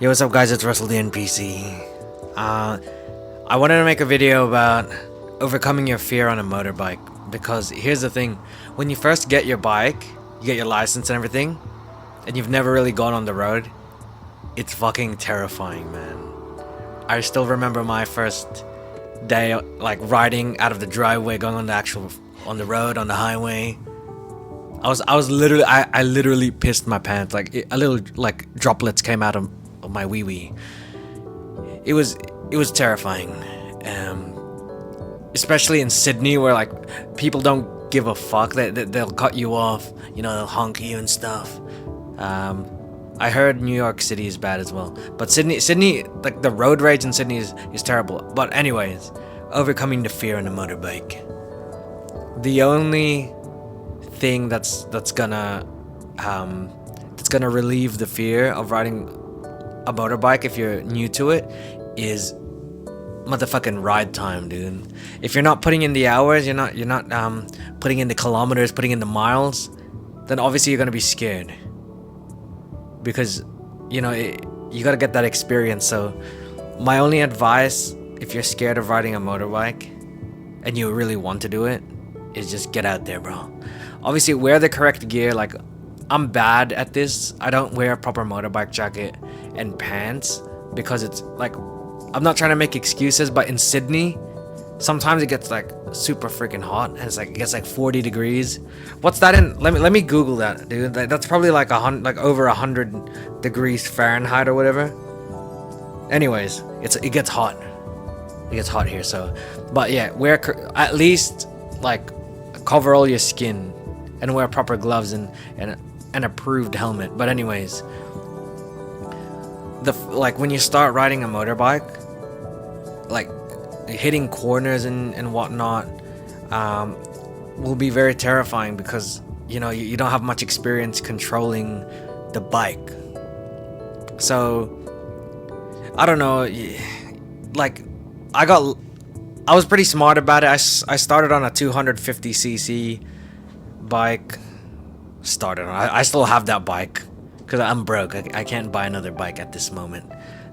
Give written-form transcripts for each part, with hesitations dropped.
Yo, what's up guys, it's Russell the NPC. I wanted to make a video about overcoming your fear on a motorbike, because here's the thing. When you first get your bike, you get your license and everything, and you've never really gone on the road, it's fucking terrifying, man. I still remember my first day, like riding out of the driveway, going on on the road, on the highway. I was literally, I literally pissed my pants. Like a little like droplets came out of my wee wee. It was terrifying, especially in Sydney, where like people don't give a fuck. They'll cut you off, you know, they'll honk you and stuff. I heard New York City is bad as well, but Sydney, like the road rage in Sydney is terrible. But anyways, overcoming the fear on a motorbike. The only thing that's gonna relieve the fear of riding a motorbike if you're new to it is motherfucking ride time, dude. If you're not putting in the hours, you're not putting in the kilometers, putting in the miles, then obviously you're gonna be scared, because you know you gotta get that experience. So my only advice, if you're scared of riding a motorbike and you really want to do it, is just get out there, bro. Obviously wear the correct gear. Like, I'm bad at this. I don't wear a proper motorbike jacket and pants because it's like, I'm not trying to make excuses, but in Sydney sometimes it gets like super freaking hot, and it gets like 40 degrees. What's that in? Let me Google that, dude. That's probably like over 100 degrees Fahrenheit or whatever. Anyways, it gets hot. It gets hot here. So, but yeah, wear at least like cover all your skin and wear proper gloves and an approved helmet. But anyways, like when you start riding a motorbike, like hitting corners and whatnot, will be very terrifying, because you know you don't have much experience controlling the bike. So I don't know, like I was pretty smart about it. I started on a 250cc bike. I still have that bike because I'm broke. I can't buy another bike at this moment.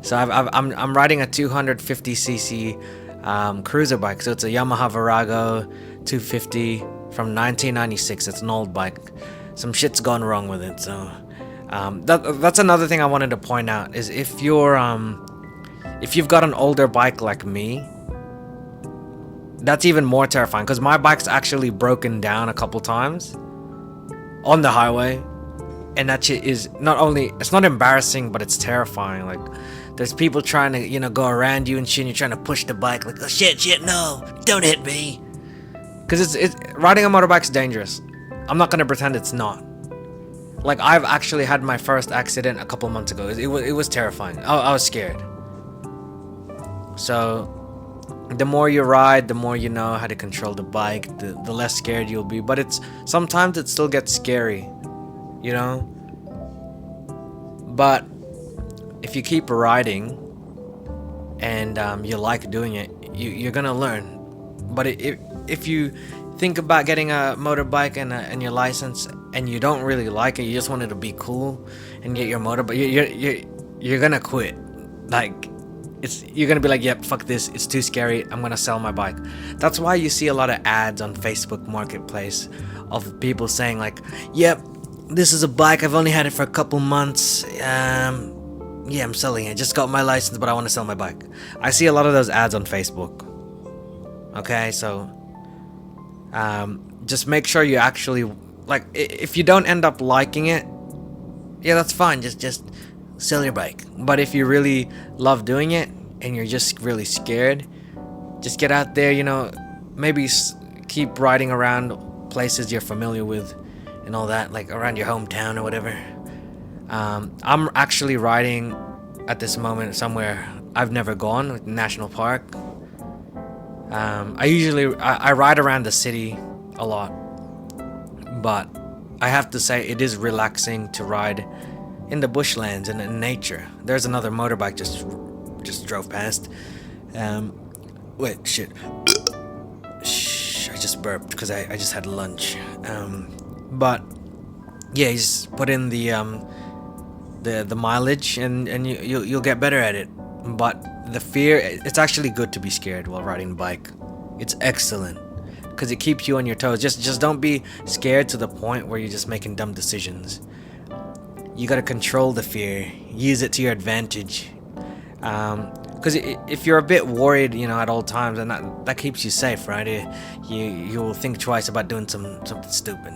So I'm riding a 250cc cruiser bike. So it's a Yamaha Virago 250 from 1996. It's an old bike. Some shit's gone wrong with it. So that's another thing I wanted to point out, is if you've got an older bike like me, that's even more terrifying, because my bike's actually broken down a couple times on the highway, and that shit is it's not embarrassing, but it's terrifying. Like, there's people trying to, you know, go around you and shit, and you're trying to push the bike like, oh shit, no, don't hit me, because it's riding a motorbike's dangerous. I'm not gonna pretend it's not. Like, I've actually had my first accident a couple months ago. It was terrifying. I was scared. So the more you ride, the more you know how to control the bike, the less scared you'll be. But sometimes it still gets scary, you know. But if you keep riding and you like doing it, you're gonna learn. But if you think about getting a motorbike and your license, and you don't really like it, you just want it to be cool and get your motorbike, you're gonna quit. Like, you're gonna be like, yep, fuck this, it's too scary, I'm gonna sell my bike. That's why you see a lot of ads on Facebook Marketplace of people saying like, yep, this is a bike, I've only had it for a couple months, yeah, I'm selling it, just got my license, but I want to sell my bike. I see a lot of those ads on Facebook. Okay, so just make sure you actually, like, if you don't end up liking it, yeah, that's fine, just sell your bike. But if you really love doing it and you're just really scared, just get out there, you know, maybe keep riding around places you're familiar with and all that, like around your hometown or whatever. I'm actually riding at this moment somewhere I've never gone, like national park. I ride around the city a lot, but I have to say it is relaxing to ride in the bushlands and in nature. There's another motorbike just drove past. Wait, shit. Shh, I just burped because I just had lunch. But yeah, he's put in the the mileage, and you'll get better at it. But the fear, it's actually good to be scared while riding a bike. It's excellent because it keeps you on your toes. Just don't be scared to the point where you're just making dumb decisions. You gotta control the fear, use it to your advantage. Because if you're a bit worried, at all times, and that keeps you safe, right? You'll think twice about doing something stupid.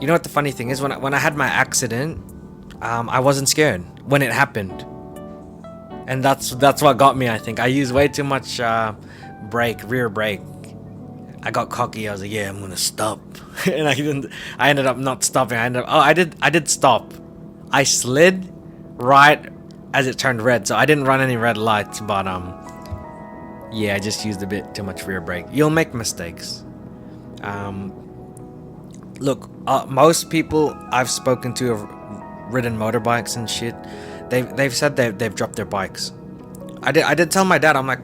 You know what the funny thing is? When I had my accident, I wasn't scared when it happened, and that's what got me. I think I used way too much rear brake. I got cocky. I was like, yeah, I'm gonna stop, and I didn't. I ended up not stopping. I did stop. I slid right as it turned red, so I didn't run any red lights. But yeah, I just used a bit too much rear brake. You'll make mistakes. Look, most people I've spoken to have ridden motorbikes and shit. They've said they've dropped their bikes. I did tell my dad, I'm like,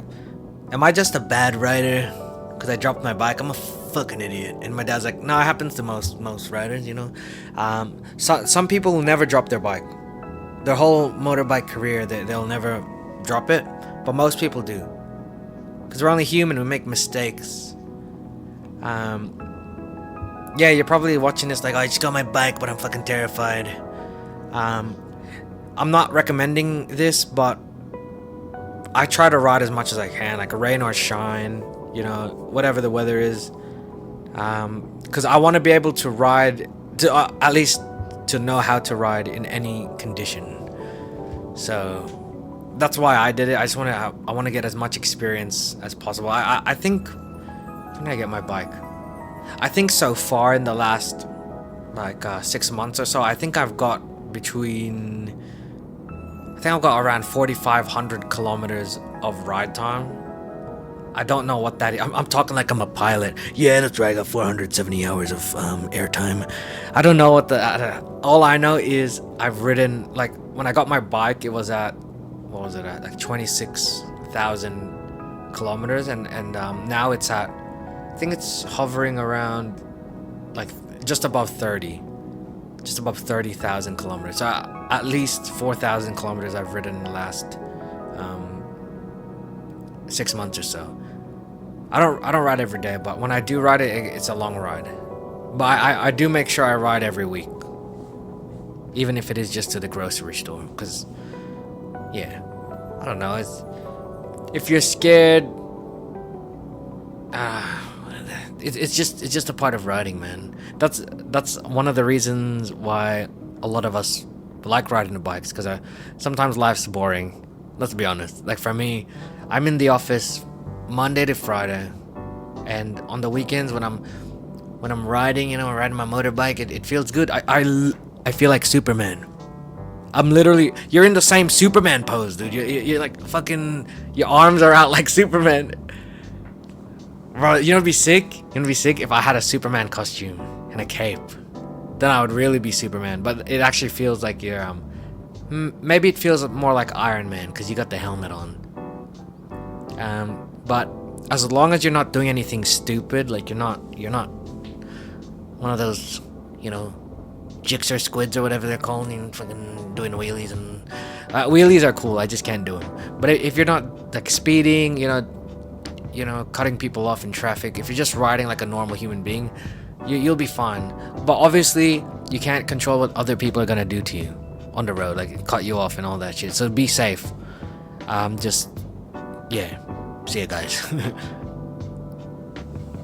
am I just a bad rider because I dropped my bike? I'm a fucking idiot. And my dad's like, no, it happens to most riders, So some people will never drop their bike. Their whole motorbike career, they'll never drop it. But most people do. Because we're only human, we make mistakes. Yeah, you're probably watching this like, oh, I just got my bike, but I'm fucking terrified. I'm not recommending this, but I try to ride as much as I can, like rain or shine, whatever the weather is. Because I want to be able to ride, at least to know how to ride in any condition. So that's why I did it. I want to get as much experience as possible. I think, when did I get my bike? I think so far in the last 6 months or so, I think I've got around 4,500 kilometers of ride time. I don't know what that is. I'm talking like I'm a pilot. Yeah, that's right. I got 470 hours of airtime. I don't know what all I know is I've ridden, like, when I got my bike, it was at, what was it at? Like 26,000 kilometers. And now it's at, I think it's hovering around like just above 30,000 kilometers. So at least 4,000 kilometers I've ridden in the last 6 months or so. I don't ride every day, but when I do ride it, it's a long ride. But I do make sure I ride every week, even if it is just to the grocery store. Because, yeah, I don't know. If you're scared, it's just a part of riding, man. That's one of the reasons why a lot of us like riding the bikes, because sometimes life's boring. Let's be honest. Like for me, I'm in the office Monday to Friday, and on the weekends when I'm riding, riding my motorbike, it feels good. I feel like Superman. I'm literally, you're in the same Superman pose, dude. You're like fucking, your arms are out like Superman. Bro, it'd be sick. It'd be sick if I had a Superman costume and a cape. Then I would really be Superman. But it actually feels like you're maybe it feels more like Iron Man because you got the helmet on. But as long as you're not doing anything stupid, like you're not one of those, jigsaw squids or whatever they're called, fucking doing wheelies. And wheelies are cool. I just can't do them. But if you're not like speeding, cutting people off in traffic, if you're just riding like a normal human being, you'll be fine. But obviously, you can't control what other people are gonna do to you on the road, like cut you off and all that shit. So be safe. Yeah. See you guys.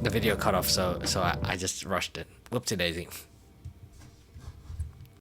The video cut off, so I just rushed it. Whoopsie daisy.